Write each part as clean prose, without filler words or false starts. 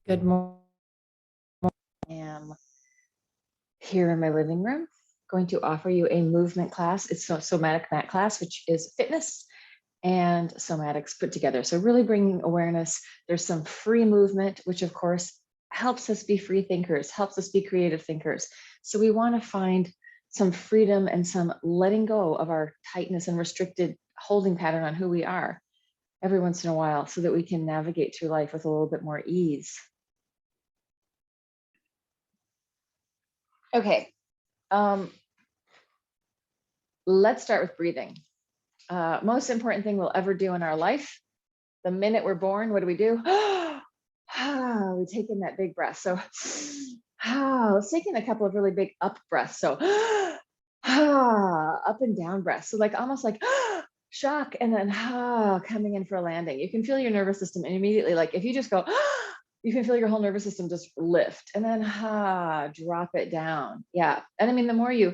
Good morning. I am here in my living room going to offer you a movement class. It's a SoMATic mat class, which is fitness and SoMATics put together. So really bringing awareness. There's some free movement, which of course helps us be free thinkers, helps us be creative thinkers. So we want to find some freedom and some letting go of our tightness and restricted holding pattern on who we are every once in a while so that we can navigate through life with a little bit more ease. Okay, let's start with breathing. Most important thing we'll ever do in our life. The minute we're born, what do? We take in that big breath. So let's take in a couple of really big up breaths. So up and down breaths. So like almost like shock and then coming in for a landing. You can feel your nervous system immediately. Like if you just go, you can feel your whole nervous system just lift and then drop it down. Yeah. And I mean, the more you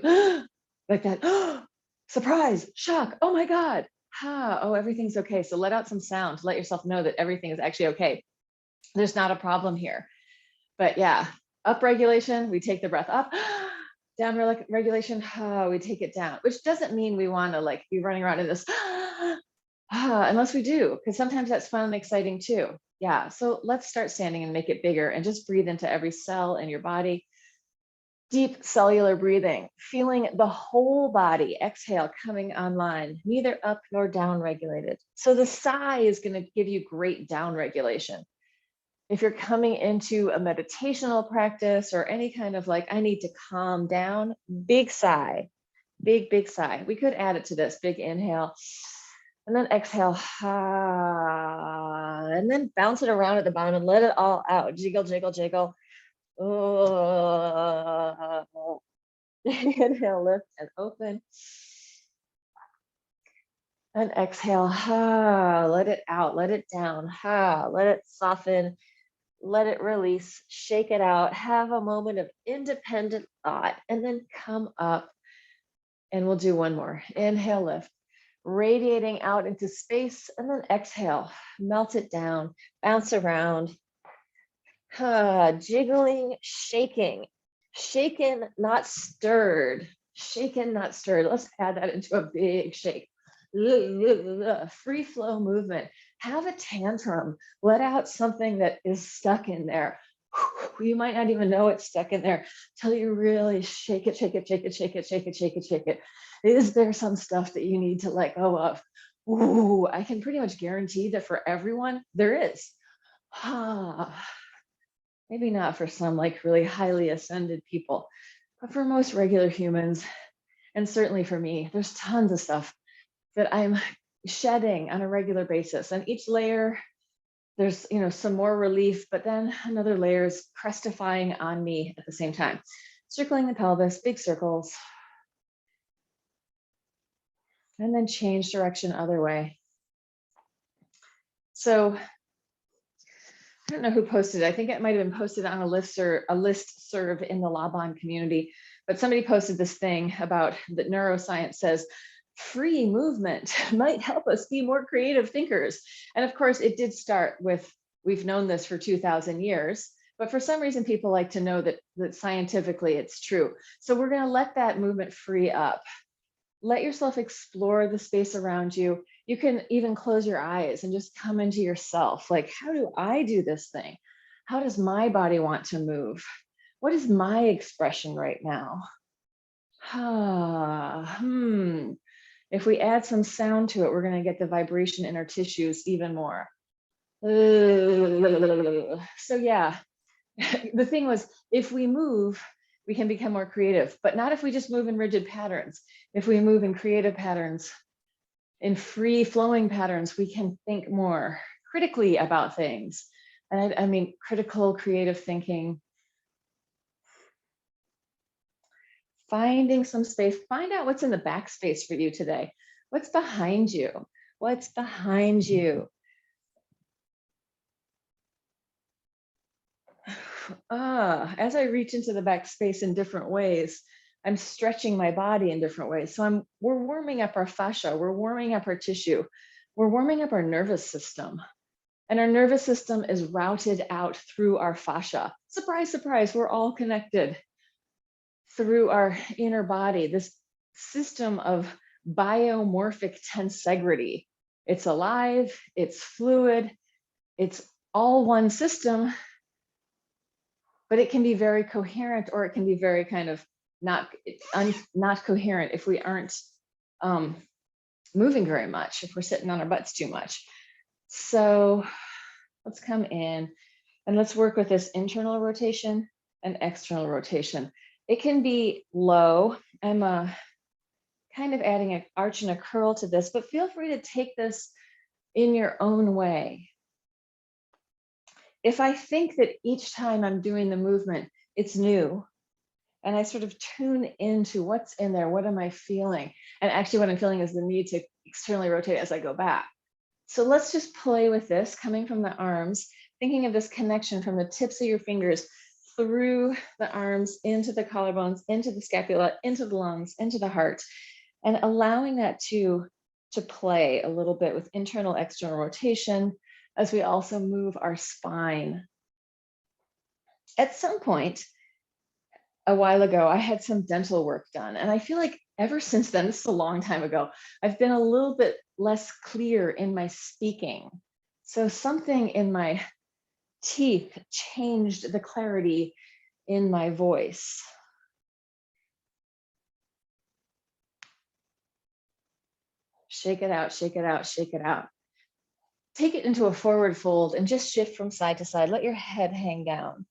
like that, surprise, shock, oh my God, oh, everything's okay. So let out some sound to let yourself know that everything is actually okay. There's not a problem here. But yeah, up regulation, we take the breath up. Down regulation, we take it down, which doesn't mean we want to like be running around in this, unless we do, because sometimes that's fun and exciting too. Yeah, so let's start standing and make it bigger and just breathe into every cell in your body. Deep cellular breathing, feeling the whole body. Exhale, coming online, neither up nor down regulated. So the sigh is going to give you great down regulation. If you're coming into a meditational practice or any kind of like, I need to calm down, big sigh, big sigh. We could add it to this, big inhale, and then exhale, and then bounce it around at the bottom and let it all out. Jiggle, jiggle, jiggle. Inhale, lift and open. And exhale, let it out, let it down, let it soften, let it release, shake it out, have a moment of independent thought, and then come up. And we'll do one more. Inhale, lift, radiating out into space, and then exhale, melt it down, bounce around, jiggling, shaking, shaken, not stirred, shaken, not stirred. Let's add that into a big shake. Free flow movement. Have a tantrum. Let out something that is stuck in there. You might not even know it's stuck in there till you really shake it, shake it, shake it, shake it, shake it, shake it, shake it. Is there some stuff that you need to let go of? Ooh, I can pretty much guarantee that for everyone, there is. Maybe not for some like really highly ascended people, but for most regular humans, and certainly for me, there's tons of stuff that I'm shedding on a regular basis. And each layer, there's some more relief, but then another layer is crestifying on me at the same time. Circling the pelvis, big circles. And then change direction other way. So I don't know who posted it. I think it might have been posted on a list serve in the Laban community, but somebody posted this thing about that neuroscience says free movement might help us be more creative thinkers. And of course, it did start with, we've known this for 2,000 years, but for some reason, people like to know that scientifically it's true. So we're going to let that movement free up. Let yourself explore the space around you. You can even close your eyes and just come into yourself. Like, how do I do this thing? How does my body want to move? What is my expression right now? If we add some sound to it, we're going to get the vibration in our tissues even more. So yeah, the thing was, if we move, we can become more creative, but not if we just move in rigid patterns. If we move in creative patterns, in free flowing patterns, we can think more critically about things. And I mean, critical, creative thinking. Finding some space, find out what's in the backspace for you today. What's behind you? What's behind you? As I reach into the backspace in different ways, I'm stretching my body in different ways. So we're warming up our fascia, we're warming up our tissue, we're warming up our nervous system. And our nervous system is routed out through our fascia. Surprise, surprise, we're all connected through our inner body, this system of biomorphic tensegrity. It's alive, it's fluid, it's all one system, but it can be very coherent, or it can be very kind of not coherent if we aren't moving very much, if we're sitting on our butts too much. So let's come in and let's work with this internal rotation and external rotation. It can be low. I'm kind of adding an arch and a curl to this, but feel free to take this in your own way. If I think that each time I'm doing the movement, it's new, and I sort of tune into what's in there, what am I feeling? And actually what I'm feeling is the need to externally rotate as I go back. So let's just play with this, coming from the arms, thinking of this connection from the tips of your fingers through the arms, into the collarbones, into the scapula, into the lungs, into the heart, and allowing that to play a little bit with internal, external rotation as we also move our spine. At some point, a while ago, I had some dental work done, and I feel like ever since then, this is a long time ago, I've been a little bit less clear in my speaking. So something in my teeth changed the clarity in my voice. Shake it out, shake it out, shake it out. Take it into a forward fold and just shift from side to side. Let your head hang down.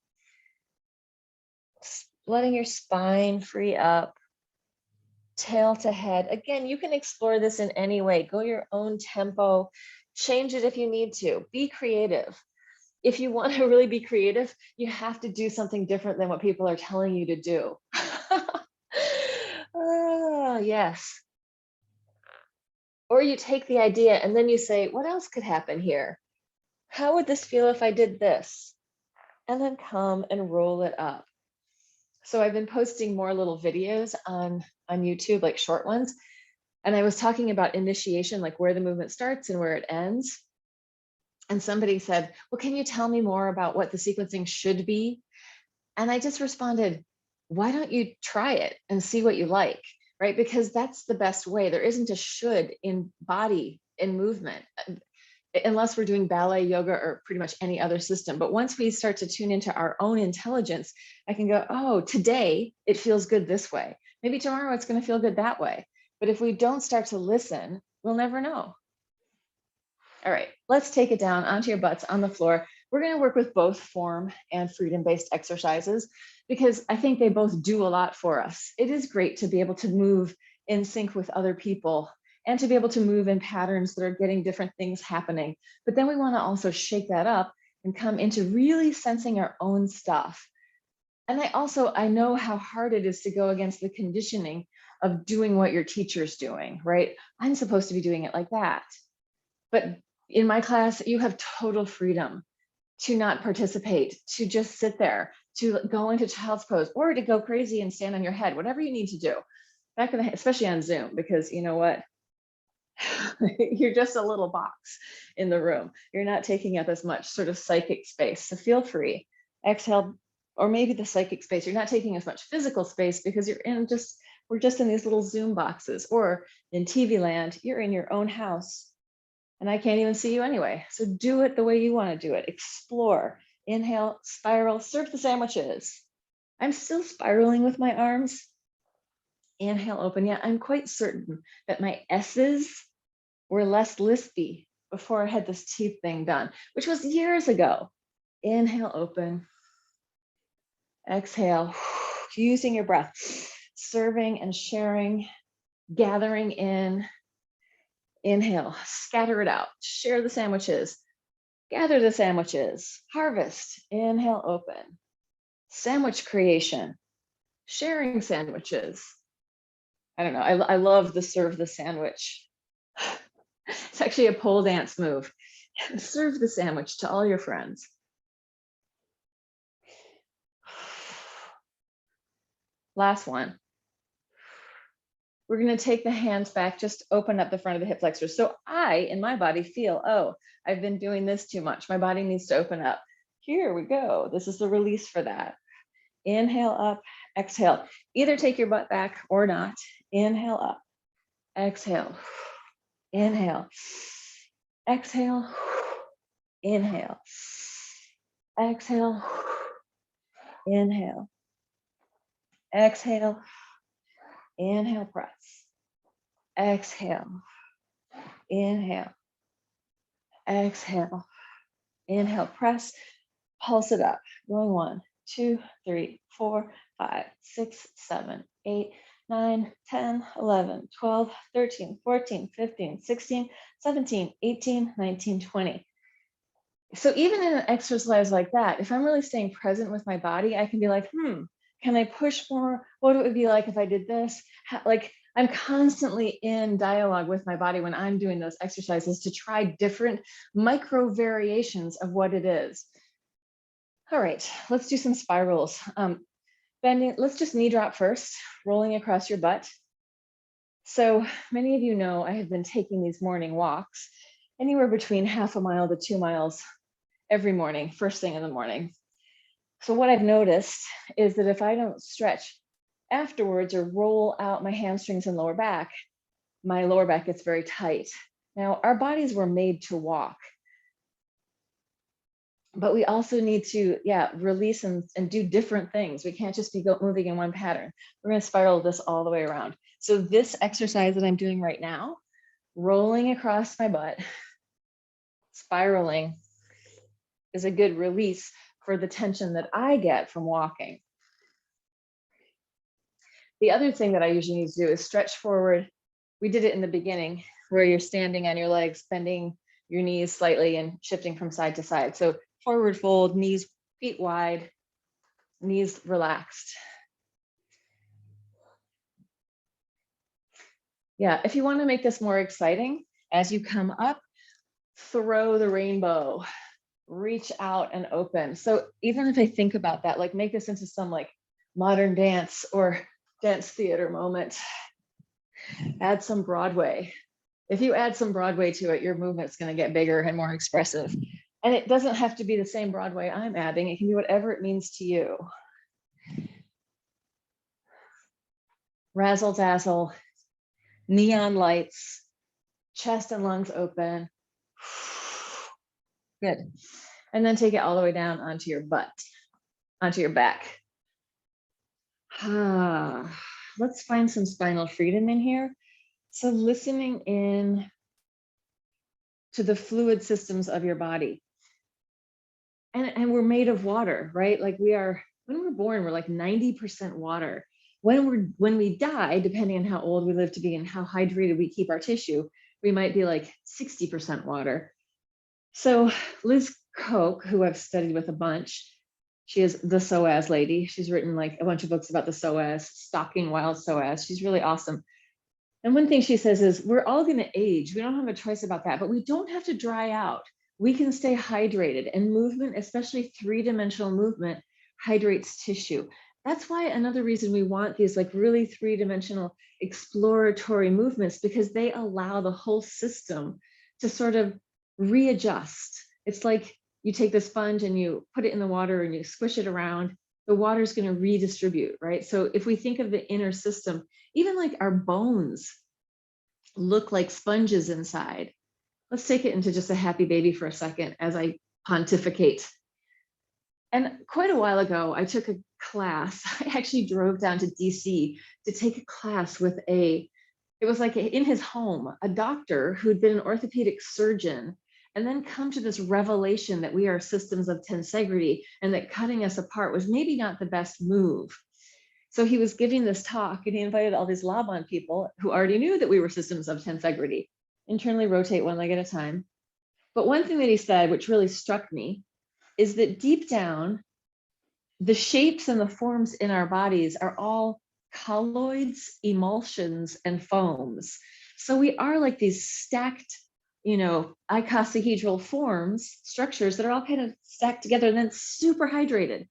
Letting your spine free up, tail to head. Again, you can explore this in any way. Go your own tempo, change it if you need to. Be creative. If you want to really be creative, you have to do something different than what people are telling you to do. Oh, yes. Or you take the idea and then you say, what else could happen here? How would this feel if I did this? And then come and roll it up. So I've been posting more little videos on YouTube, like short ones. And I was talking about initiation, like where the movement starts and where it ends. And somebody said, well, can you tell me more about what the sequencing should be? And I just responded, why don't you try it and see what you like, right? Because that's the best way. There isn't a should in body, in movement, unless we're doing ballet, yoga, or pretty much any other system. But once we start to tune into our own intelligence, I can go, oh, today it feels good this way. Maybe tomorrow it's going to feel good that way. But if we don't start to listen, we'll never know. All right, let's take it down onto your butts on the floor. We're going to work with both form and freedom-based exercises because I think they both do a lot for us. It is great to be able to move in sync with other people and to be able to move in patterns that are getting different things happening. But then we want to also shake that up and come into really sensing our own stuff. And I know how hard it is to go against the conditioning of doing what your teacher's doing, right? I'm supposed to be doing it like that. But in my class, you have total freedom to not participate, to just sit there, to go into child's pose, or to go crazy and stand on your head, whatever you need to do. Especially on Zoom, because you know what? You're just a little box in the room. You're not taking up as much sort of psychic space. So feel free, exhale, or maybe the psychic space. You're not taking as much physical space because we're just in these little Zoom boxes, or in TV land, you're in your own house. And I can't even see you anyway. So do it the way you want to do it. Explore, inhale, spiral, serve the sandwiches. I'm still spiraling with my arms. Inhale, open. Yeah, I'm quite certain that my S's were less lispy before I had this teeth thing done, which was years ago. Inhale, open. Exhale, using your breath, serving and sharing, gathering in. Inhale, scatter it out, share the sandwiches, gather the sandwiches, harvest, inhale, open. Sandwich creation, sharing sandwiches. I don't know, I love the serve the sandwich. It's actually a pole dance move. Serve the sandwich to all your friends. Last one. We're going to take the hands back, just open up the front of the hip flexors. So I, in my body, feel, oh, I've been doing this too much. My body needs to open up. Here we go. This is the release for that. Inhale up, exhale. Either take your butt back or not. Inhale up, exhale, inhale, exhale, inhale, exhale, inhale, exhale, inhale, press, exhale, inhale, exhale, inhale, press, pulse it up, going 1, 2, 3, 4, 5, 6, 7, 8, 9, 10, 11, 12, 13, 14, 15, 16, 17, 18, 19, 20. So even in an exercise like that, if I'm really staying present with my body, I can be like, can I push more? What would it be like if I did this? Like I'm constantly in dialogue with my body when I'm doing those exercises to try different micro variations of what it is. All right, let's do some spirals. Bending, let's just knee drop first, rolling across your butt. So many of you know I have been taking these morning walks, anywhere between half a mile to 2 miles every morning, first thing in the morning. So what I've noticed is that if I don't stretch afterwards or roll out my hamstrings and lower back, my lower back gets very tight. Now, our bodies were made to walk, but we also need to, release and do different things. We can't just be moving in one pattern. We're going to spiral this all the way around. So this exercise that I'm doing right now, rolling across my butt, spiraling, is a good release for the tension that I get from walking. The other thing that I usually need to do is stretch forward. We did it in the beginning where you're standing on your legs, bending your knees slightly and shifting from side to side. So forward fold, knees, feet wide, knees relaxed. Yeah, if you want to make this more exciting, as you come up, throw the rainbow, reach out and open. So even if I think about that, like make this into some like modern dance or dance theater moment, add some Broadway. If you add some Broadway to it, your movement's going to get bigger and more expressive. And it doesn't have to be the same Broadway I'm adding. It can be whatever it means to you. Razzle dazzle, neon lights, chest and lungs open. Good. And then take it all the way down onto your butt, onto your back. Let's find some spinal freedom in here. So listening in to the fluid systems of your body. And we're made of water, right? Like we are, when we're born, we're like 90% water. When we die, depending on how old we live to be and how hydrated we keep our tissue, we might be like 60% water. So Liz Koch, who I've studied with a bunch, she is the psoas lady. She's written like a bunch of books about the psoas, stalking wild psoas. She's really awesome. And one thing she says is, we're all going to age. We don't have a choice about that, but we don't have to dry out. We can stay hydrated, and movement, especially three-dimensional movement, hydrates tissue. That's why another reason we want these like really three-dimensional exploratory movements, because they allow the whole system to sort of readjust. It's like you take the sponge and you put it in the water and you squish it around, the water is going to redistribute, right? So if we think of the inner system, even like our bones look like sponges inside. Let's take it into just a happy baby for a second as I pontificate. And quite a while ago, I took a class. I actually drove down to DC to take a class with it was like in his home, a doctor who'd been an orthopedic surgeon, and then come to this revelation that we are systems of tensegrity and that cutting us apart was maybe not the best move. So he was giving this talk and he invited all these Laban people who already knew that we were systems of tensegrity. Internally rotate one leg at a time. But one thing that he said, which really struck me, is that deep down, the shapes and the forms in our bodies are all colloids, emulsions, and foams. So we are like these stacked, icosahedral forms, structures that are all kind of stacked together and then super hydrated.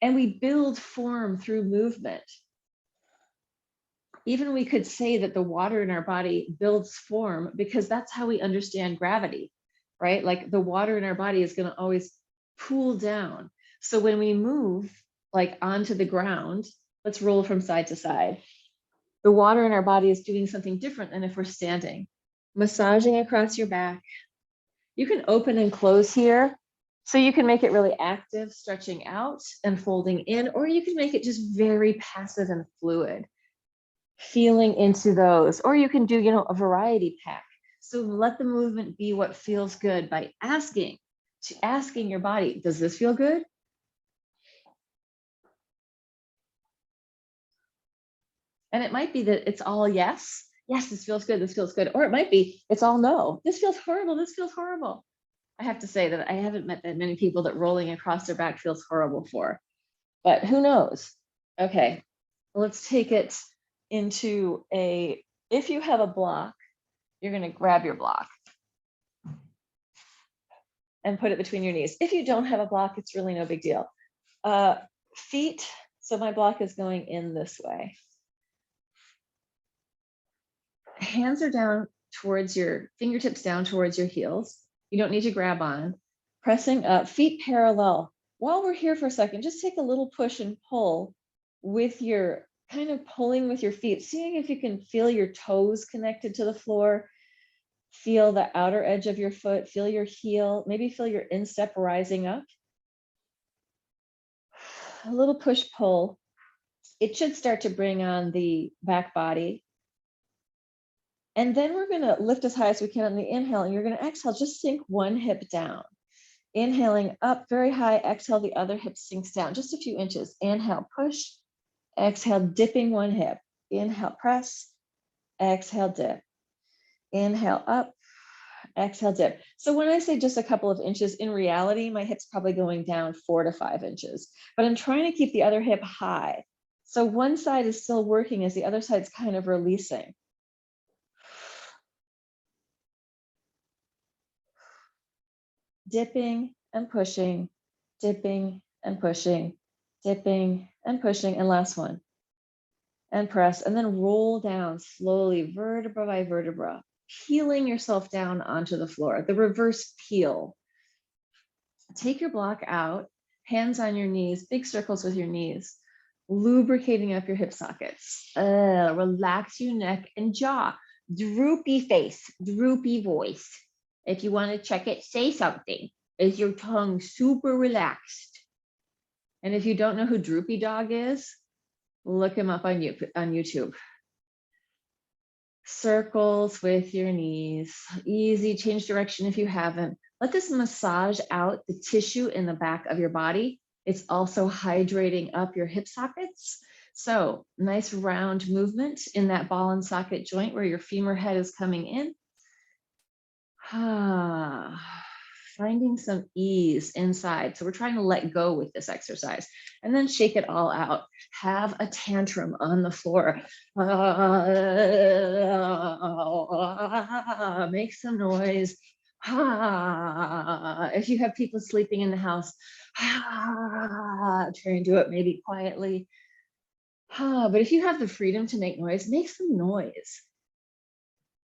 And we build form through movement. Even we could say that the water in our body builds form because that's how we understand gravity, right? Like the water in our body is going to always cool down. So when we move like onto the ground, let's roll from side to side. The water in our body is doing something different than if we're standing. Massaging across your back. You can open and close here. So you can make it really active, stretching out and folding in, or you can make it just very passive and fluid, feeling into those. Or you can do, you know, a variety pack. So let the movement be what feels good by asking your body, does this feel good? And it might be that it's all yes, this feels good, this feels good. Or it might be, it's all no, this feels horrible, this feels horrible. I have to say that I haven't met that many people that rolling across their back feels horrible for, but who knows? Okay, let's take it into if you have a block, you're gonna grab your block and put it between your knees. If you don't have a block, it's really no big deal. Feet, so my block is going in this way. Hands are down towards your fingertips, down towards your heels. You don't need to grab on. Pressing up, feet parallel. While we're here for a second, just take a little push and pull with your, kind of pulling with your feet, seeing if you can feel your toes connected to the floor. Feel the outer edge of your foot, feel your heel, maybe feel your instep rising up. A little push pull. It should start to bring on the back body. And then we're gonna lift as high as we can on the inhale, and you're gonna exhale, just sink one hip down. Inhaling up very high, exhale, the other hip sinks down just a few inches. Inhale, push, exhale, dipping one hip. Inhale, press, exhale, dip. Inhale, up, exhale, dip. So when I say just a couple of inches, in reality, my hip's probably going down 4 to 5 inches, but I'm trying to keep the other hip high. So one side is still working as the other side's kind of releasing. Dipping and pushing, dipping and pushing, dipping and pushing, and last one. And press, and then roll down slowly, vertebra by vertebra, peeling yourself down onto the floor, the reverse peel. Take your block out, hands on your knees, big circles with your knees, lubricating up your hip sockets. Relax your neck and jaw. Droopy face, droopy voice. If you want to check it, say something. Is your tongue super relaxed? And if you don't know who Droopy Dog is, look him up on YouTube. Circles with your knees. Easy, change direction if you haven't. Let this massage out the tissue in the back of your body. It's also hydrating up your hip sockets. So nice round movement in that ball and socket joint where your femur head is coming in. Finding some ease inside. So we're trying to let go with this exercise and then shake it all out. Have a tantrum on the floor. Make some noise. If you have people sleeping in the house, try and do it maybe quietly. But if you have the freedom to make noise, make some noise.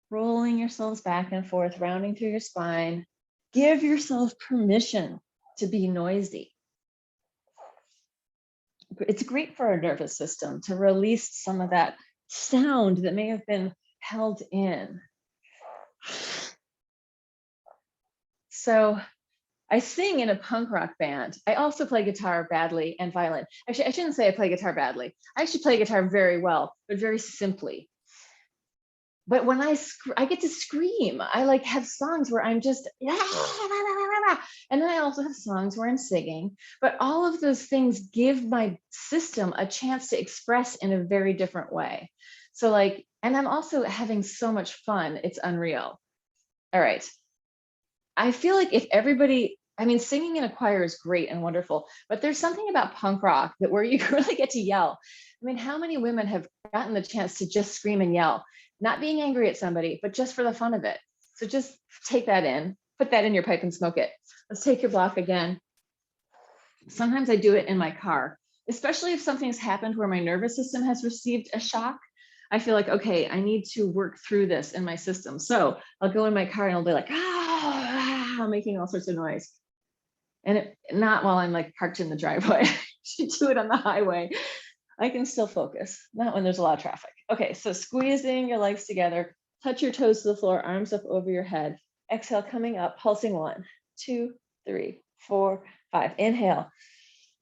Rolling yourselves back and forth, rounding through your spine. Give yourself permission to be noisy. It's great for our nervous system to release some of that sound that may have been held in. So I sing in a punk rock band. I also play guitar badly and violin. Actually, I shouldn't say I play guitar badly. I actually play guitar very well, but very simply. But when I get to scream. I like have songs where I'm just, and then I also have songs where I'm singing, but all of those things give my system a chance to express in a very different way. So like, and I'm also having so much fun. It's unreal. All right. I feel like if everybody, I mean, singing in a choir is great and wonderful, but there's something about punk rock that where you really get to yell. I mean, how many women have gotten the chance to just scream and yell, not being angry at somebody, but just for the fun of it? So just take that in, put that in your pipe and smoke it. Let's take your block again. Sometimes I do it in my car, especially if something's happened where my nervous system has received a shock. I feel like, okay, I need to work through this in my system. So I'll go in my car and I'll be like, ah, making all sorts of noise. And not while I'm like parked in the driveway. You do it on the highway. I can still focus, not when there's a lot of traffic. Okay, so squeezing your legs together, touch your toes to the floor, arms up over your head. Exhale, coming up, pulsing 1, 2, 3, 4, 5. Inhale,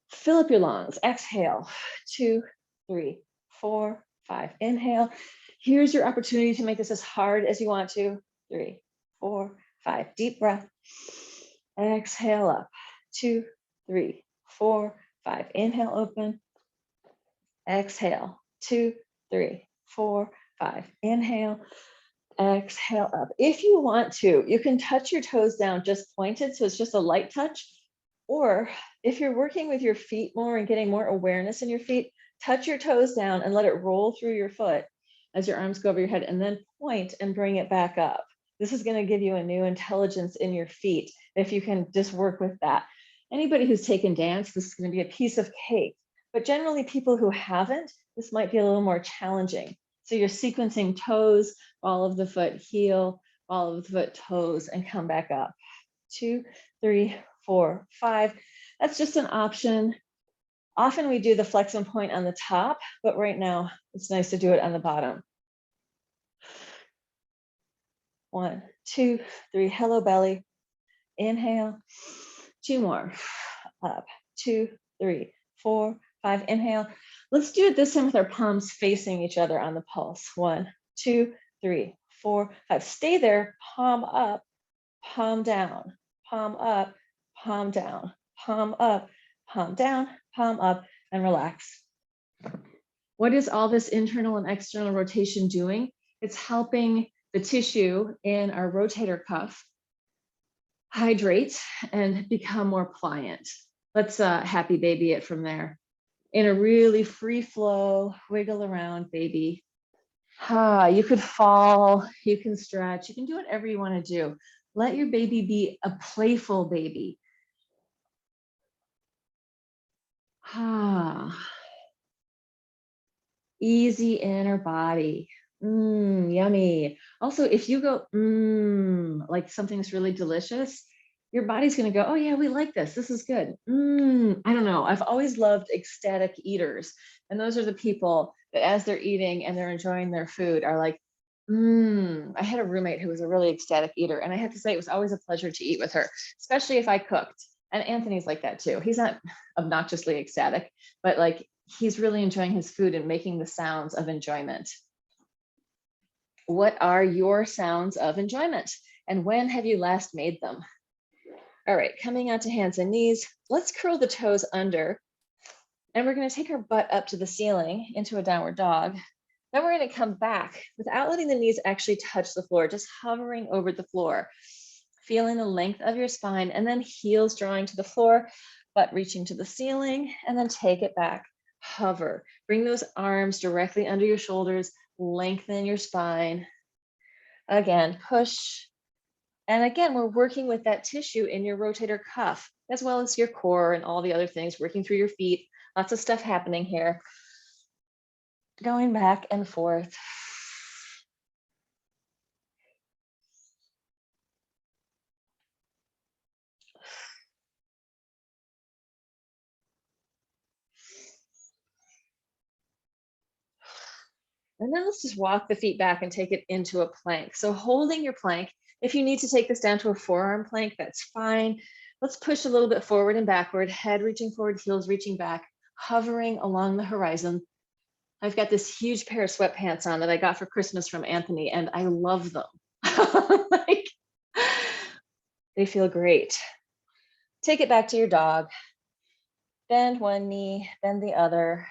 fill up your lungs. Exhale, 2, 3, 4, 5. Inhale. Here's your opportunity to make this as hard as you want to. 3, 4, 5. Deep breath. Exhale up. 2, 3, 4, 5. Inhale, open. Exhale. 2, 3, 4, 5. Inhale. Exhale up. If you want to, you can touch your toes down just pointed, so it's just a light touch. Or if you're working with your feet more and getting more awareness in your feet, touch your toes down and let it roll through your foot as your arms go over your head, and then point and bring it back up. This is going to give you a new intelligence in your feet if you can just work with that. Anybody who's taken dance, this is going to be a piece of cake. But generally, people who haven't, this might be a little more challenging. So you're sequencing toes, ball of the foot, heel, ball of the foot, toes, and come back up. 2, 3, 4, 5. That's just an option. Often we do the flex and point on the top, but right now it's nice to do it on the bottom. 1, 2, 3, hello belly. Inhale. 2 more. Up. 2, 3, 4, 5. Inhale. Let's do it this time with our palms facing each other on the pulse. 1, 2, 3, 4, 5. Stay there. Palm up, palm down, palm up, palm down, palm up, palm down, palm up, and relax. What is all this internal and external rotation doing? It's helping the tissue in our rotator cuff hydrate and become more pliant. Let's happy baby it from there. In a really free flow, wiggle around, baby. You could fall, you can stretch, you can do whatever you want to do. Let your baby be a playful baby. Easy inner body. Yummy. Also, if you go, like something's really delicious, your body's going to go, oh yeah, we like this. This is good. I don't know. I've always loved ecstatic eaters. And those are the people that as they're eating and they're enjoying their food are like, I had a roommate who was a really ecstatic eater. And I have to say, it was always a pleasure to eat with her, especially if I cooked. And Anthony's like that too. He's not obnoxiously ecstatic, but like he's really enjoying his food and making the sounds of enjoyment. What are your sounds of enjoyment? And when have you last made them? All right, coming out to hands and knees. Let's curl the toes under. And we're going to take our butt up to the ceiling into a downward dog. Then we're going to come back without letting the knees actually touch the floor, just hovering over the floor, feeling the length of your spine, and then heels drawing to the floor, butt reaching to the ceiling, and then take it back. Hover. Bring those arms directly under your shoulders, lengthen your spine. Again, push. And again, we're working with that tissue in your rotator cuff, as well as your core and all the other things, working through your feet. Lots of stuff happening here. Going back and forth. And then let's just walk the feet back and take it into a plank. So holding your plank, if you need to take this down to a forearm plank, that's fine. Let's push a little bit forward and backward, head reaching forward, heels reaching back, hovering along the horizon. I've got this huge pair of sweatpants on that I got for Christmas from Anthony, and I love them. Like, they feel great. Take it back to your dog. Bend one knee, bend the other.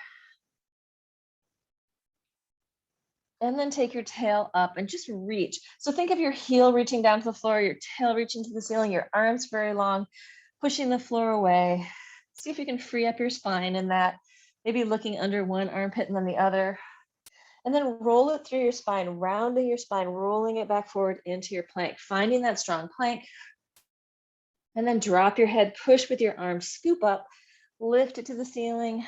And then take your tail up and just reach. So think of your heel reaching down to the floor, your tail reaching to the ceiling, your arms very long, pushing the floor away. See if you can free up your spine in that. Maybe looking under one armpit and then the other. And then roll it through your spine, rounding your spine, rolling it back forward into your plank, finding that strong plank. And then drop your head, push with your arms, scoop up, lift it to the ceiling,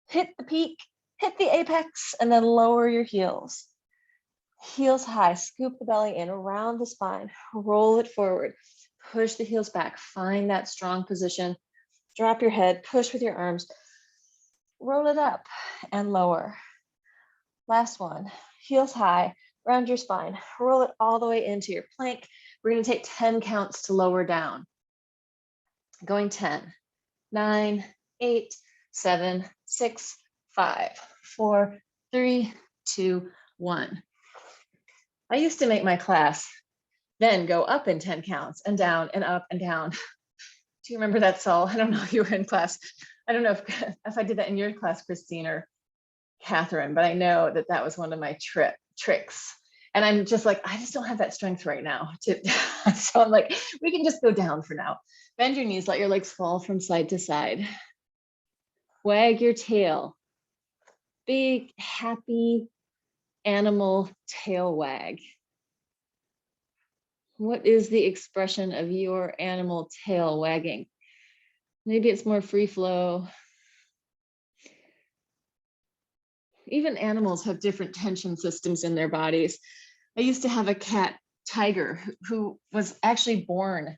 hit the peak, Hit the apex and then lower your heels. Heels high, scoop the belly in, around the spine, roll it forward, push the heels back, find that strong position, drop your head, push with your arms, roll it up and lower. Last one, heels high, round your spine, roll it all the way into your plank. We're gonna take 10 counts to lower down. Going 10, 9, 8, 7, 6, 5, 4, 3, 2, 1. I used to make my class then go up in 10 counts and down and up and down. Do you remember that, Saul? I don't know if you were in class. I don't know if I did that in your class, Christine or Catherine, but I know that that was one of my tricks. And I'm just like, I just don't have that strength right now. So I'm like, we can just go down for now. Bend your knees, let your legs fall from side to side. Wag your tail. Big, happy animal tail wag. What is the expression of your animal tail wagging? Maybe it's more free flow. Even animals have different tension systems in their bodies. I used to have a cat, Tiger, who was actually born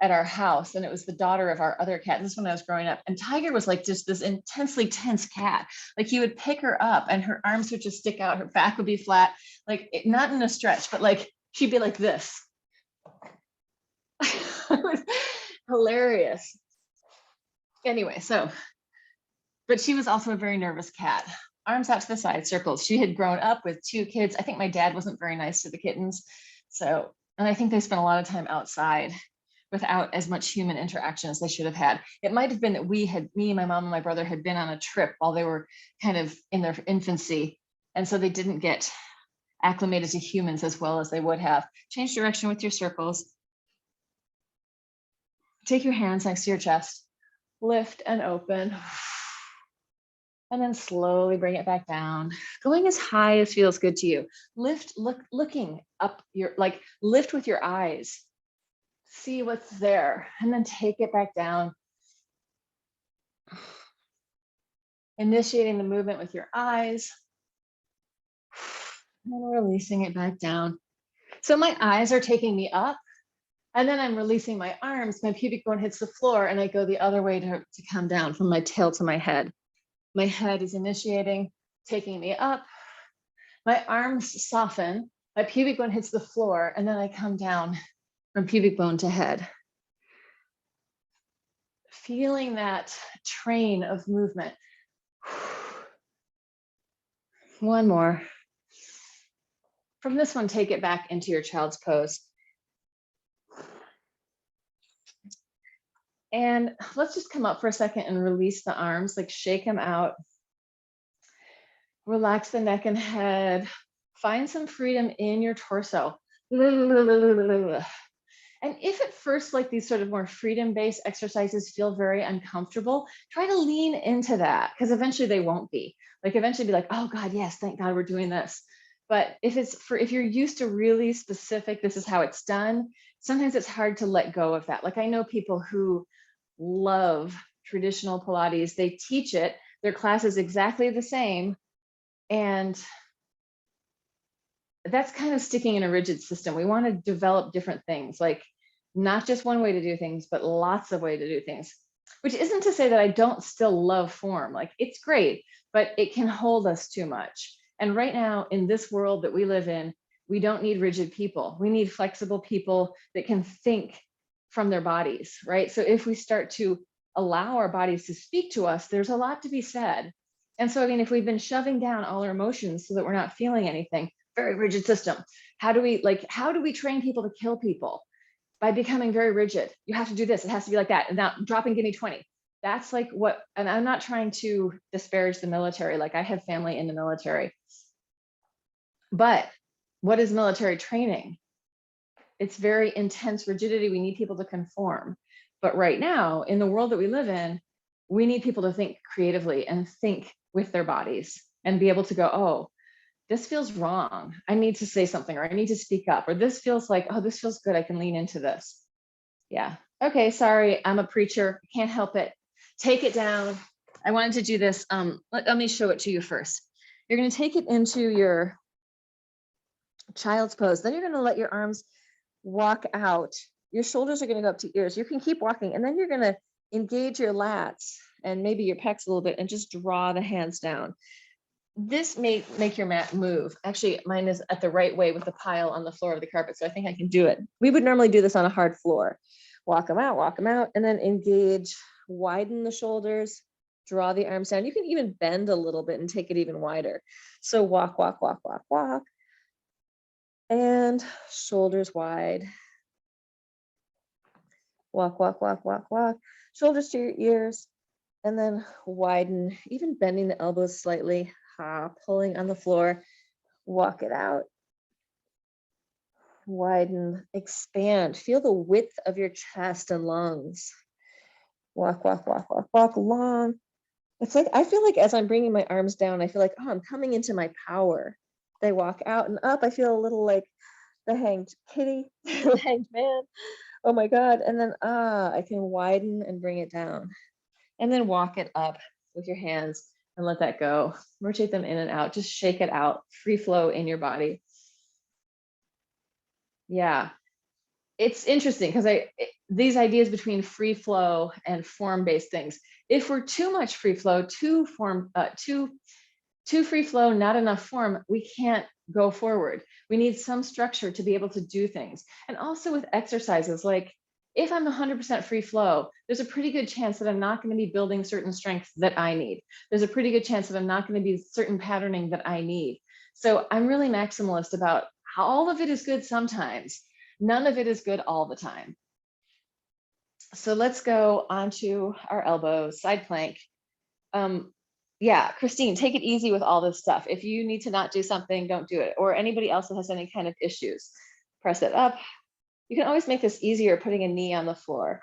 at our house, and it was the daughter of our other cat. This is when I was growing up. And Tiger was like just this intensely tense cat. Like he would pick her up and her arms would just stick out, her back would be flat, like not in a stretch, but like she'd be like this. It was hilarious. Anyway, but she was also a very nervous cat. Arms out to the side, circles. She had grown up with 2 kids. I think my dad wasn't very nice to the kittens. And I think they spent a lot of time outside without as much human interaction as they should have had. It might have been that me, my mom and my brother had been on a trip while they were kind of in their infancy. And so they didn't get acclimated to humans as well as they would have. Change direction with your circles. Take your hands next to your chest, lift and open. And then slowly bring it back down. Going as high as feels good to you. Lift, looking up lift with your eyes. See what's there, and then take it back down. Initiating the movement with your eyes, and releasing it back down. So my eyes are taking me up, and then I'm releasing my arms. My pubic bone hits the floor, and I go the other way to come down from my tail to my head. My head is initiating, taking me up. My arms soften, my pubic bone hits the floor, and then I come down from pubic bone to head. Feeling that train of movement. One more. From this one, take it back into your child's pose. And let's just come up for a second and release the arms, like shake them out. Relax the neck and head. Find some freedom in your torso. And if at first, like these sort of more freedom-based exercises feel very uncomfortable, try to lean into that, because eventually they won't be. Like eventually be like, oh God, yes, thank God we're doing this. But if you're used to really specific, this is how it's done, sometimes it's hard to let go of that. Like I know people who love traditional Pilates, they teach it, their class is exactly the same, and that's kind of sticking in a rigid system. We want to develop different things, like not just one way to do things, but lots of ways to do things, which isn't to say that I don't still love form. Like it's great, but it can hold us too much. And right now in this world that we live in, we don't need rigid people. We need flexible people that can think from their bodies, right? So if we start to allow our bodies to speak to us, there's a lot to be said. And so, I mean, if we've been shoving down all our emotions so that we're not feeling anything, very rigid system. How do we train people to kill people? By becoming very rigid. You have to do this, it has to be like that. And now drop and give me 20. That's like what, and I'm not trying to disparage the military. Like I have family in the military. But what is military training? It's very intense rigidity. We need people to conform. But right now, in the world that we live in, we need people to think creatively and think with their bodies and be able to go, oh, this feels wrong. I need to say something, or I need to speak up, or this feels like, oh, this feels good. I can lean into this. Yeah. Okay. Sorry. I'm a preacher. Can't help it. Take it down. I wanted to do this. Let me show it to you first. You're going to take it into your child's pose. Then you're going to let your arms walk out. Your shoulders are going to go up to ears. You can keep walking, and then you're going to engage your lats and maybe your pecs a little bit and just draw the hands down. This may make your mat move. Actually, mine is at the right way with the pile on the floor of the carpet, so I think I can do it. We would normally do this on a hard floor. Walk them out, and then engage, widen the shoulders, draw the arms down. You can even bend a little bit and take it even wider. So walk, walk, walk, walk, walk. And shoulders wide. Walk, walk, walk, walk, walk. Shoulders to your ears. And then widen, even bending the elbows slightly. Pulling on the floor. Walk it out. Widen, expand. Feel the width of your chest and lungs. Walk, walk, walk, walk, walk long. It's like, I feel like as I'm bringing my arms down, I feel like, oh, I'm coming into my power. They walk out and up. I feel a little like the hanged kitty, the hanged man. Oh my God. And then, I can widen and bring it down. And then walk it up with your hands and let that go. Rotate them in and out. Just shake it out. Free flow in your body. Yeah. It's interesting because these ideas between free flow and form-based things. If we're too much free flow, too free flow, not enough form, we can't go forward. We need some structure to be able to do things. And also with exercises, like if I'm 100% free flow, there's a pretty good chance that I'm not going to be building certain strengths that I need. There's a pretty good chance that I'm not going to be certain patterning that I need. So I'm really maximalist about how all of it is good sometimes. None of it is good all the time. So let's go onto our elbows, side plank. Yeah, Christine, take it easy with all this stuff. If you need to not do something, don't do it. Or anybody else that has any kind of issues, press it up. You can always make this easier putting a knee on the floor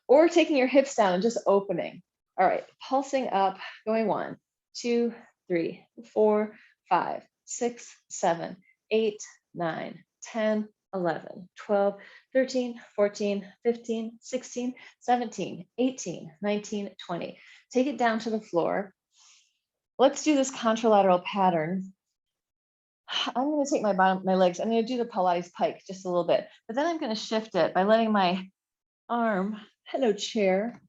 or taking your hips down and just opening. All right, pulsing up, going 1, 2, 3, 4, 5, 6, 7, 8, 9, 10, 11, 12, 13, 14, 15, 16, 17, 18, 19, 20. Take it down to the floor. Let's do this contralateral pattern. I'm going to take my legs. I'm going to do the Pilates pike just a little bit, but then I'm going to shift it by letting my arm, hello chair,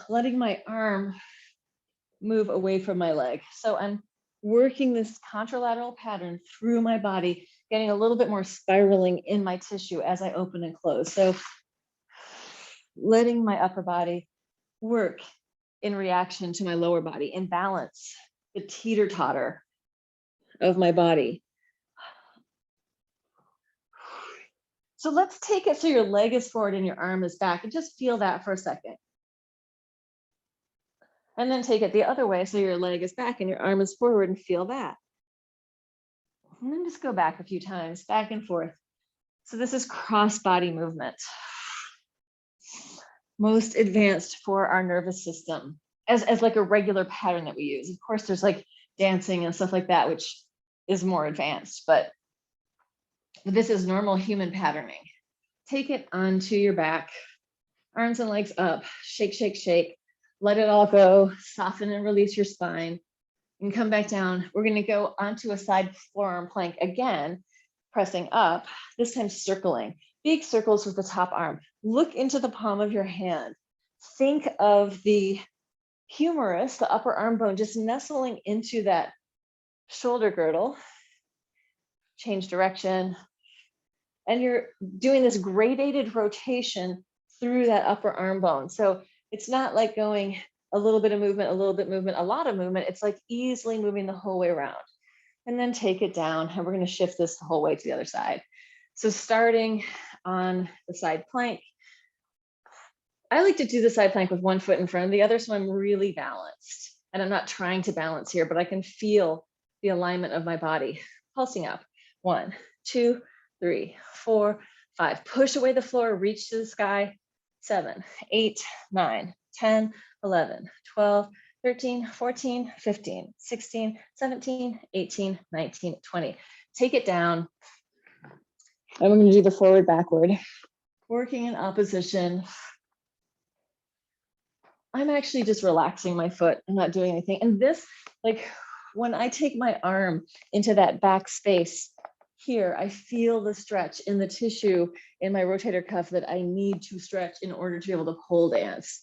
letting my arm move away from my leg. So I'm working this contralateral pattern through my body, getting a little bit more spiraling in my tissue as I open and close. So letting my upper body work in reaction to my lower body, in balance, the teeter-totter of my body. So let's take it so your leg is forward and your arm is back, and just feel that for a second. And then take it the other way so your leg is back and your arm is forward, and feel that. And then just go back a few times, back and forth. So this is cross body movement. Most advanced for our nervous system as like a regular pattern that we use. Of course, there's like dancing and stuff like that, which is more advanced, but this is normal human patterning. Take it onto your back, arms and legs up, shake, shake, shake. Let it all go, soften and release your spine, and come back down. We're gonna go onto a side forearm plank again, pressing up, this time circling. Big circles with the top arm. Look into the palm of your hand. Think of the humerus, the upper arm bone, just nestling into that shoulder girdle. Change direction. And you're doing this gradated rotation through that upper arm bone. So it's not like going a little bit of movement, a little bit of movement, a lot of movement. It's like easily moving the whole way around. And then take it down, and we're going to shift this the whole way to the other side. So starting on the side plank, I like to do the side plank with one foot in front of the other, so I'm really balanced. And I'm not trying to balance here, but I can feel the alignment of my body. Pulsing up, 1, 2, 3, 4, 5. Push away the floor, reach to the sky. 7, 8, 9, 10, 11, 12, 13, 14, 15, 16, 17, 18, 19, 20. Take it down. And we're going to do the forward, backward. Working in opposition. I'm actually just relaxing my foot. I'm not doing anything. And this, like when I take my arm into that back space here, I feel the stretch in the tissue in my rotator cuff that I need to stretch in order to be able to pole dance.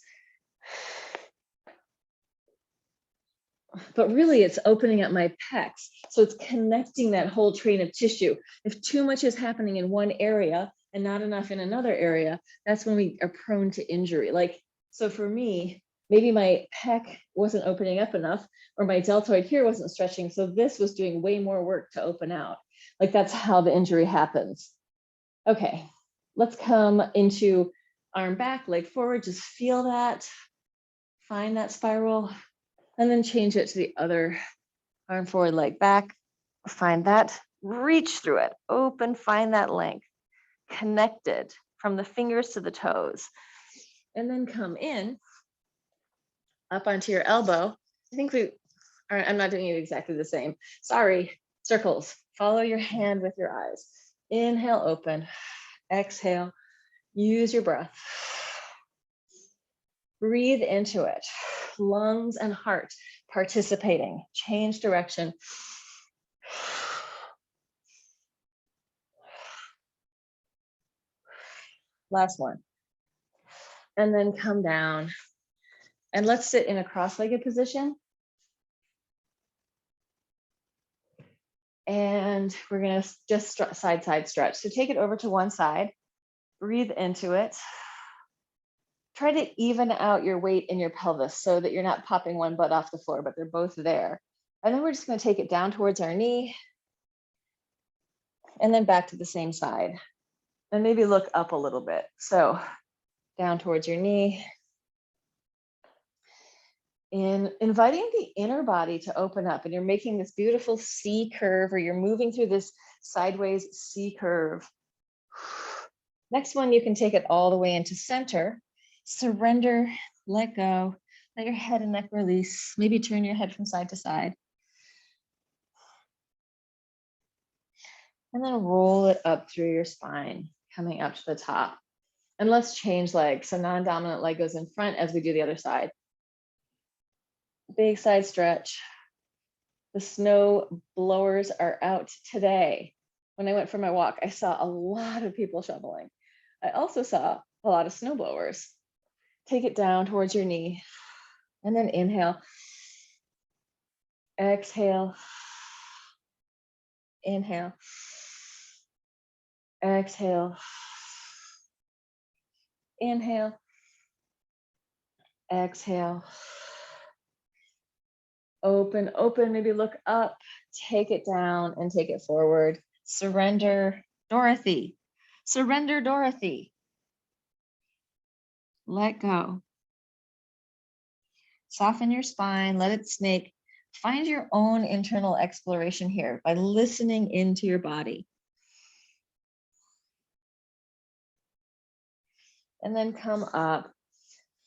But really it's opening up my pecs. So it's connecting that whole train of tissue. If too much is happening in one area and not enough in another area, that's when we are prone to injury. Like, so for me, maybe my pec wasn't opening up enough, or my deltoid here wasn't stretching. So this was doing way more work to open out. Like that's how the injury happens. Okay, let's come into arm back, leg forward, just feel that, find that spiral, and then change it to the other arm forward, leg back, find that, reach through it, open, find that length, connected from the fingers to the toes, and then come in up onto your elbow. I think we are, I'm not doing it exactly the same. Sorry, circles, follow your hand with your eyes. Inhale, open, exhale, use your breath. Breathe into it, lungs and heart participating, change direction. Last one. And then come down. And let's sit in a cross-legged position. And we're gonna just side stretch. So take it over to one side, breathe into it. Try to even out your weight in your pelvis so that you're not popping one butt off the floor, but they're both there. And then we're just gonna take it down towards our knee and then back to the same side. And maybe look up a little bit. So down towards your knee. And inviting the inner body to open up, and you're making this beautiful C curve, or you're moving through this sideways C curve. Next one, you can take it all the way into center. Surrender, let go, let your head and neck release. Maybe turn your head from side to side. And then roll it up through your spine, coming up to the top. And let's change legs. So non-dominant leg goes in front as we do the other side. Big side stretch. The snow blowers are out today. When I went for my walk, I saw a lot of people shoveling. I also saw a lot of snow blowers. Take it down towards your knee and then inhale. Exhale. Inhale. Exhale. Inhale. Exhale. Open, open, maybe look up, take it down and take it forward. Surrender, Dorothy. Surrender, Dorothy. Let go. Soften your spine, let it snake. Find your own internal exploration here by listening into your body. And then come up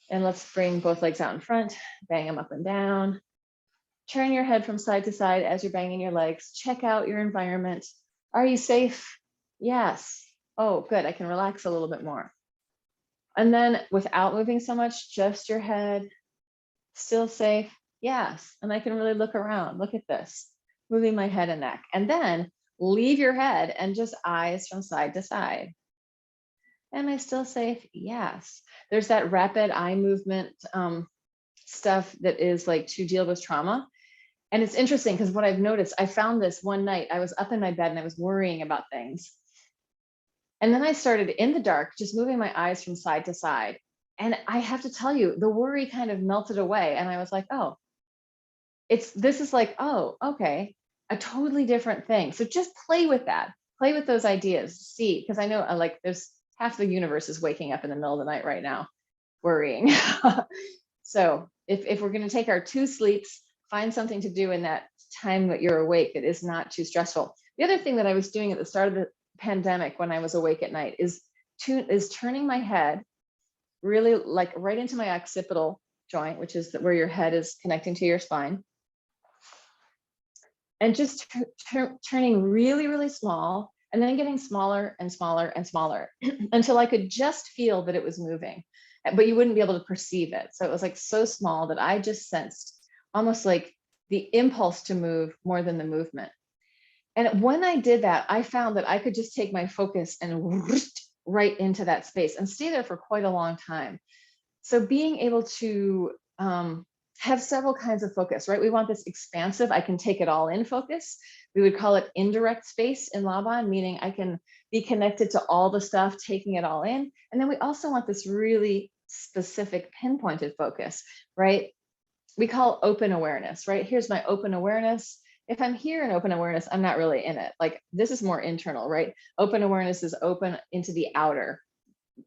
and let's bring both legs out in front, bang them up and down. Turn your head from side to side as you're banging your legs. Check out your environment. Are you safe? Yes. Oh, good. I can relax a little bit more. And then without moving so much, just your head. Still safe? Yes. And I can really look around. Look at this. Moving my head and neck. And then leave your head and just eyes from side to side. Am I still safe? Yes. There's that rapid eye movement stuff that is like to deal with trauma. And it's interesting because what I've noticed, I found this one night, I was up in my bed and I was worrying about things. And then I started in the dark, just moving my eyes from side to side. And I have to tell you, the worry kind of melted away. And I was like, oh, this is like, oh, okay, a totally different thing. So just play with that, play with those ideas, see, because I know like there's half the universe is waking up in the middle of the night right now, worrying. So if we're going to take our 2 sleeps, find something to do in that time that you're awake that is not too stressful. The other thing that I was doing at the start of the pandemic when I was awake at night is turning my head really like right into my occipital joint, which is where your head is connecting to your spine. And just turning really, really small and then getting smaller and smaller and smaller until I could just feel that it was moving. but you wouldn't be able to perceive it. So it was like so small that I just sensed almost like the impulse to move more than the movement. And when I did that, I found that I could just take my focus and right into that space and stay there for quite a long time. So being able to have several kinds of focus, right? We want this expansive, I can take it all in focus. We would call it indirect space in Laban, meaning I can be connected to all the stuff, taking it all in. And then we also want this really specific pinpointed focus, right? We call open awareness, right? Here's my open awareness. If I'm here in open awareness, I'm not really in it. Like this is more internal, right? Open awareness is open into the outer.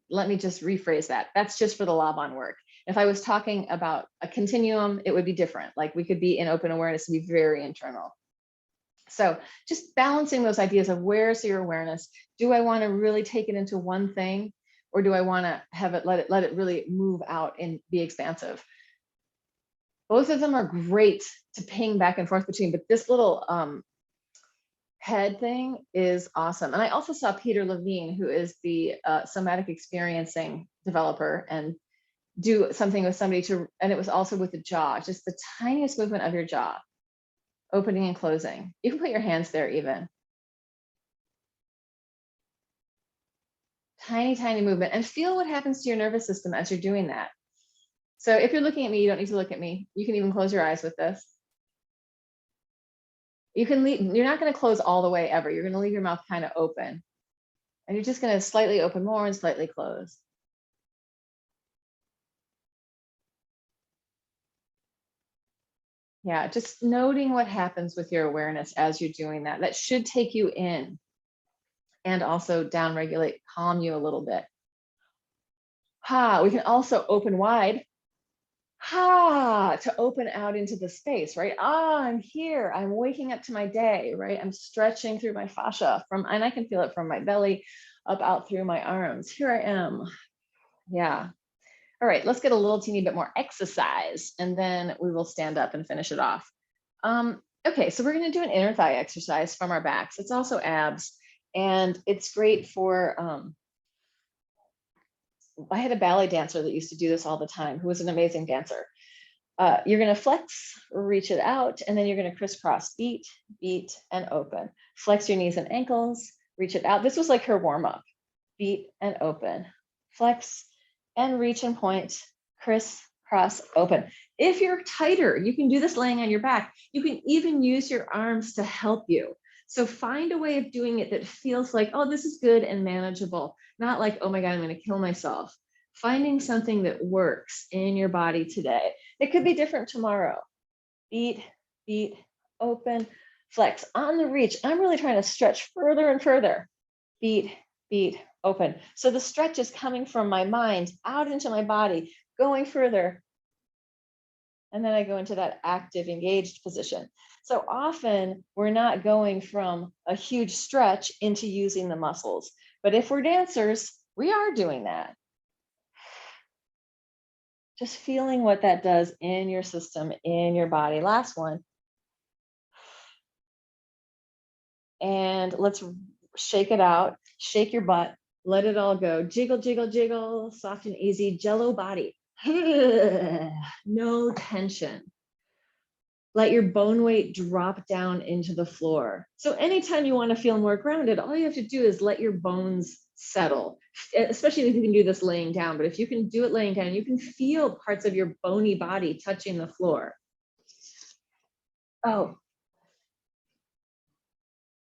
Let me just rephrase that. That's just for the Laban work. If I was talking about a continuum, it would be different. Like we could be in open awareness and be very internal. So just balancing those ideas of where's your awareness? Do I want to really take it into one thing, or do I want to have it, let it really move out and be expansive? Both of them are great to ping back and forth between, but this little head thing is awesome. And I also saw Peter Levine, who is the somatic experiencing developer, and do something with somebody to, and it was also with the jaw, just the tiniest movement of your jaw, opening and closing. You can put your hands there even. Tiny, tiny movement, and feel what happens to your nervous system as you're doing that. So if you're looking at me, you don't need to look at me. You can even close your eyes with this. You can leave, you're not going to close all the way ever. You're going to leave your mouth kind of open. And you're just going to slightly open more and slightly close. Yeah, just noting what happens with your awareness as you're doing that. That should take you in and also down regulate, calm you a little bit. We can also open wide. To open out into the space, right? I'm here, I'm waking up to my day, right? I'm stretching through my fascia and I can feel it from my belly up out through my arms. Here I am. Yeah. All right, let's get a little teeny bit more exercise and then we will stand up and finish it off. Okay, so we're gonna do an inner thigh exercise from our backs. It's also abs, and it's great for, I had a ballet dancer that used to do this all the time, who was an amazing dancer. You're going to flex, reach it out, and then you're going to crisscross, beat, beat, and open. Flex your knees and ankles, reach it out. This was like her warm up. Beat and open, flex and reach and point, crisscross, open. If you're tighter, you can do this laying on your back. You can even use your arms to help you. So find a way of doing it that feels like, oh, this is good and manageable. Not like, oh my God, I'm going to kill myself. Finding something that works in your body today. It could be different tomorrow. Beat, beat, open, flex. On the reach, I'm really trying to stretch further and further. Beat, beat, open. So the stretch is coming from my mind out into my body, going further. And then I go into that active, engaged position. So often we're not going from a huge stretch into using the muscles. But if we're dancers, we are doing that. Just feeling what that does in your system, in your body. Last one. And let's shake it out. Shake your butt. Let it all go. Jiggle, jiggle, jiggle. Soft and easy. Jello body. No tension. Let your bone weight drop down into the floor. So anytime you want to feel more grounded, all you have to do is let your bones settle, especially if you can do this laying down. But if you can do it laying down, you can feel parts of your bony body touching the floor. Oh,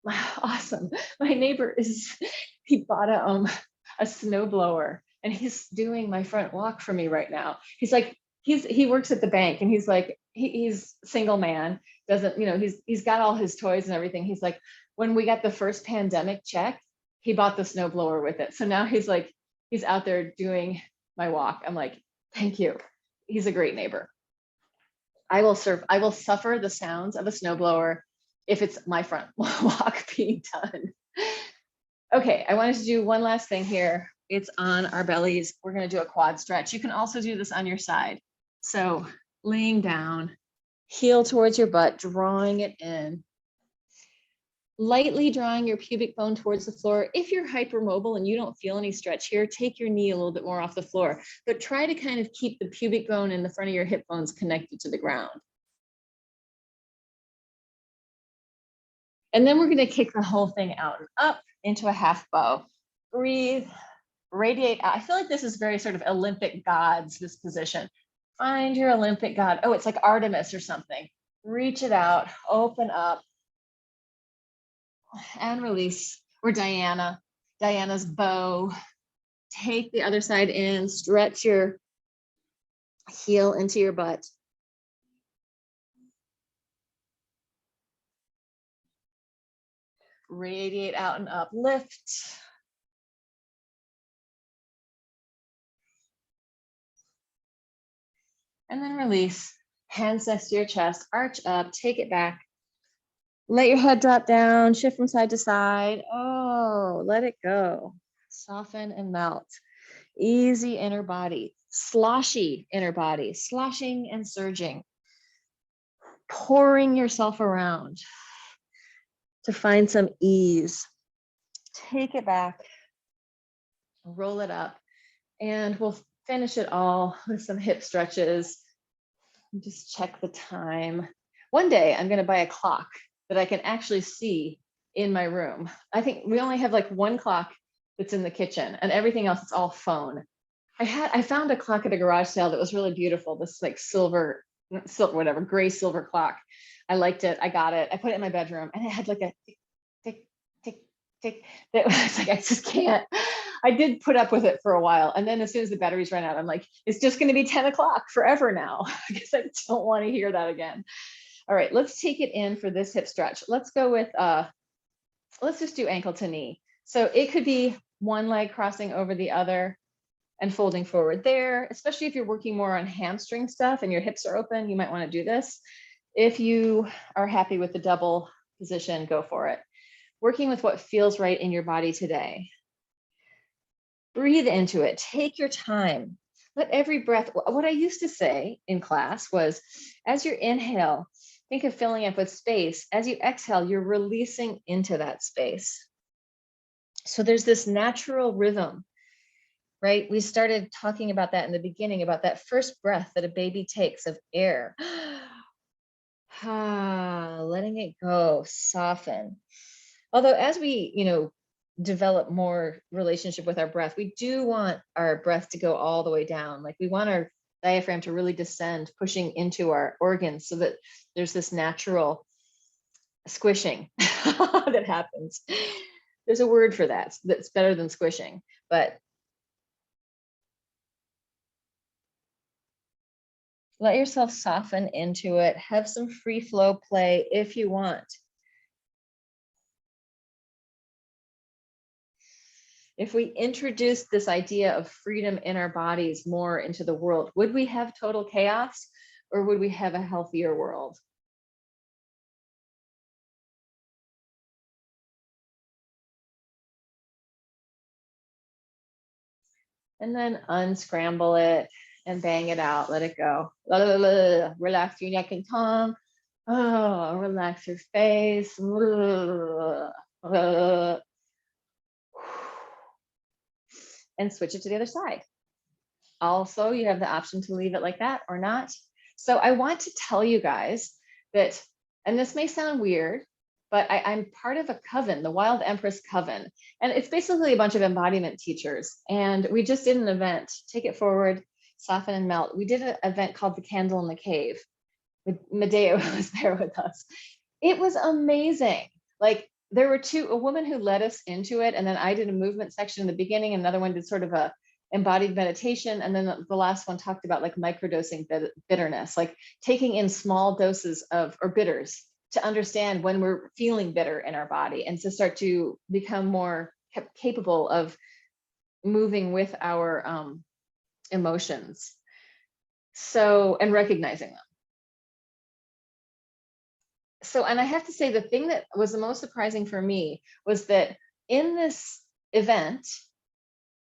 awesome. My neighbor he bought a snowblower, and he's doing my front walk for me right now. He's like, he works at the bank, and he's like, he's single man, doesn't, he's got all his toys and everything. He's like, when we got the first pandemic check, he bought the snowblower with it. So now he's like, he's out there doing my walk. I'm like, thank you. He's a great neighbor. I will suffer the sounds of a snowblower if it's my front walk being done. Okay, I wanted to do one last thing here. It's on our bellies. We're going to do a quad stretch. You can also do this on your side. So laying down, heel towards your butt, drawing it in. Lightly drawing your pubic bone towards the floor. If you're hypermobile and you don't feel any stretch here, take your knee a little bit more off the floor, but try to kind of keep the pubic bone and the front of your hip bones connected to the ground. And then we're going to kick the whole thing out and up into a half bow. Breathe, radiate out. I feel like this is very sort of Olympic gods, this position. Find your Olympic god. Oh, it's like Artemis or something. Reach it out, open up, and release. Or Diana, Diana's bow. Take the other side in, stretch your heel into your butt. Radiate out and up, lift. And then release. Hands next to your chest, arch up, take it back. Let your head drop down, shift from side to side. Oh, let it go. Soften and melt. Easy inner body, sloshy inner body, sloshing and surging. Pouring yourself around to find some ease. Take it back, roll it up, and we'll finish it all with some hip stretches. Just check the time. One day I'm going to buy a clock that I can actually see in my room. I think we only have like one clock that's in the kitchen, and everything else is all phone. I found a clock at a garage sale that was really beautiful. This like silver, whatever, gray silver clock. I liked it. I got it. I put it in my bedroom, and it had like a tick, tick, tick, tick. That was like, I just can't. I did put up with it for a while. And then as soon as the batteries ran out, I'm like, it's just going to be 10 o'clock forever now, because I don't want to hear that again. All right, let's take it in for this hip stretch. Let's go with, let's just do ankle to knee. So it could be one leg crossing over the other and folding forward there, especially if you're working more on hamstring stuff and your hips are open, you might want to do this. If you are happy with the double position, go for it. Working with what feels right in your body today. Breathe into it, take your time. Let every breath, what I used to say in class was, as you inhale, think of filling up with space. As you exhale, you're releasing into that space. So there's this natural rhythm, right? We started talking about that in the beginning, about that first breath that a baby takes of air. Letting it go, soften. Although as we, develop more relationship with our breath, we do want our breath to go all the way down. Like we want our diaphragm to really descend, pushing into our organs so that there's this natural squishing that happens. There's a word for that that's better than squishing, but let yourself soften into it. Have some free flow play if you want. If we introduced this idea of freedom in our bodies more into the world, would we have total chaos, or would we have a healthier world? And then unscramble it and bang it out. Let it go. Relax your neck and tongue. Oh, relax your face. And switch it to the other side. Also, you have the option to leave it like that or not. So I want to tell you guys that, and this may sound weird, but I'm part of a coven, the Wild Empress Coven. And it's basically a bunch of embodiment teachers. And we just did an event, Take It Forward, Soften and Melt. We did an event called The Candle in the Cave. Medea was there with us. It was amazing. Like there were a woman who led us into it. And then I did a movement section in the beginning. Another one did sort of a embodied meditation. And then the last one talked about like microdosing bitterness, like taking in small doses of, or bitters, to understand when we're feeling bitter in our body and to start to become more capable of moving with our emotions. So, and recognizing them. So, and I have to say, the thing that was the most surprising for me was that in this event,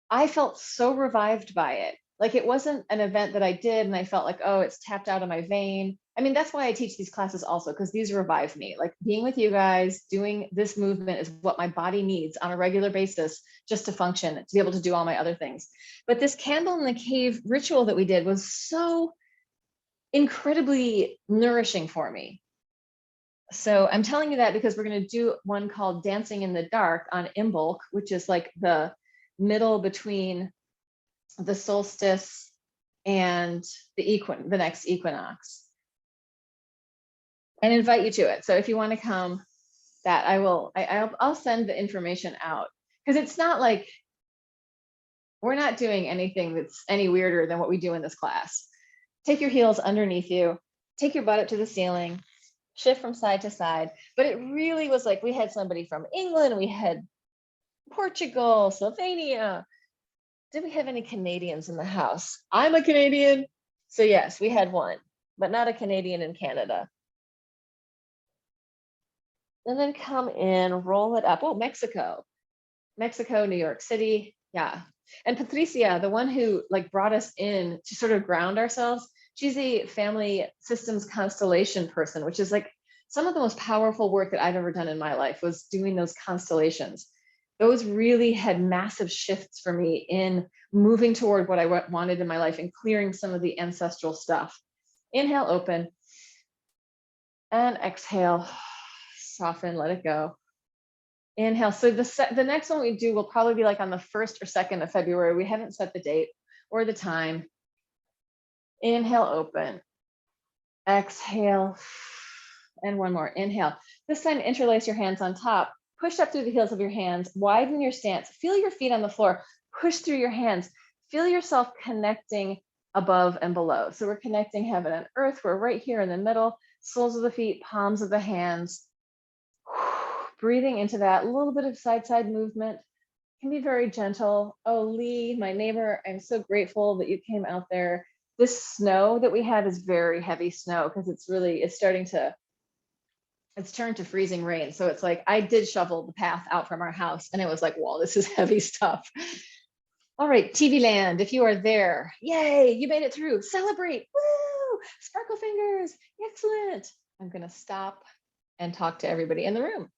I felt so revived by it. Like it wasn't an event that I did and I felt like, oh, it's tapped out of my vein. I mean, that's why I teach these classes also, because these revive me. Like being with you guys, doing this movement is what my body needs on a regular basis just to function, to be able to do all my other things. But this candle in the cave ritual that we did was so incredibly nourishing for me. So I'm telling you that because we're going to do one called Dancing in the Dark on Imbolc, which is like the middle between the solstice and the next equinox. And invite you to it. So if you want to come, that I'll send the information out, because it's not like we're not doing anything that's any weirder than what we do in this class. Take your heels underneath you, take your butt up to the ceiling, shift from side to side. But it really was like we had somebody from England, we had Portugal, Slovenia. Did we have any Canadians in the house? I'm a Canadian. So yes, we had one, but not a Canadian in Canada. And then come in, roll it up. Oh, Mexico, New York City. Yeah. And Patricia, the one who like brought us in to sort of ground ourselves, she's a family systems constellation person, which is like some of the most powerful work that I've ever done in my life, was doing those constellations. Those really had massive shifts for me in moving toward what I wanted in my life and clearing some of the ancestral stuff. Inhale, open, and exhale. Soften, let it go. Inhale. So the next one we do will probably be like on the 1st or 2nd of February. We haven't set the date or the time. Inhale, open. Exhale. And one more. Inhale. This time, interlace your hands on top. Push up through the heels of your hands. Widen your stance. Feel your feet on the floor. Push through your hands. Feel yourself connecting above and below. So we're connecting heaven and earth. We're right here in the middle. Soles of the feet, palms of the hands. Breathing into that, a little bit of side movement, can be very gentle. Oh, Lee, my neighbor, I'm so grateful that you came out there. This snow that we have is very heavy snow, because it's turned to freezing rain. So it's like, I did shovel the path out from our house and it was like, whoa, this is heavy stuff. All right, TV land, if you are there, yay, you made it through. Celebrate, woo, sparkle fingers, excellent. I'm gonna stop and talk to everybody in the room.